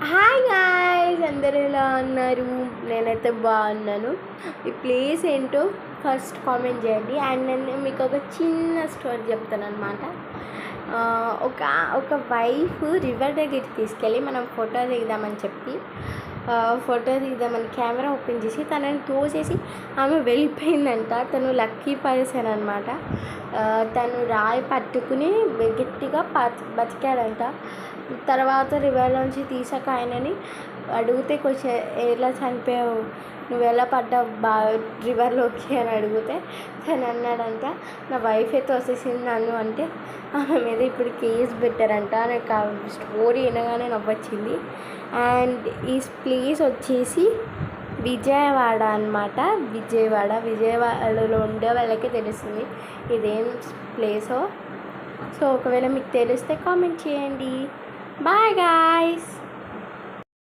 Hi guys, అందరూ ఎలా ఉన్నారు? నేనైతే బాగున్నాను. ఈ ప్లేస్ ఏంటో ఫస్ట్ కామెంట్ చేయండి. అండ్ నేను మీకు ఒక చిన్న స్టోరీ చెప్తాను అనమాట. ఒక ఒక వైఫ్ రివర్ దగ్గరికి తీసుకెళ్ళి మనం ఫోటో దిగుదామని చెప్పి ఫోటో దిగుదామని కెమెరా ఓపెన్ చేసి తనని తోసేసి ఆమె వెళ్ళిపోయిందంట. తను లక్కీ పర్సన్ అనమాట. తను రాయి పట్టుకుని గట్టిగా బతికాడంట. తర్వాత రివర్లోంచి తీసాక ఆయనని అడిగితే కొంచెం ఎలా చనిపోయావు, నువ్వు ఎలా పడ్డావు రివర్లోకి అని అడిగితే తను అన్నాడంట, నా వైఫ్ అయితే వచ్చేసింది నన్ను అంటే ఆమె మీద ఇప్పుడు కేసు పెట్టారంట. నాకు ఆ స్టోరీ వినగానే నవ్వొచ్చింది. అండ్ ఈ ప్లేస్ వచ్చేసి విజయవాడ అనమాట. విజయవాడలో ఉండే వాళ్ళకి తెలుస్తుంది ఇదేం ప్లేసో. సో ఒకవేళ మీకు తెలిస్తే కామెంట్ చేయండి. Bye guys.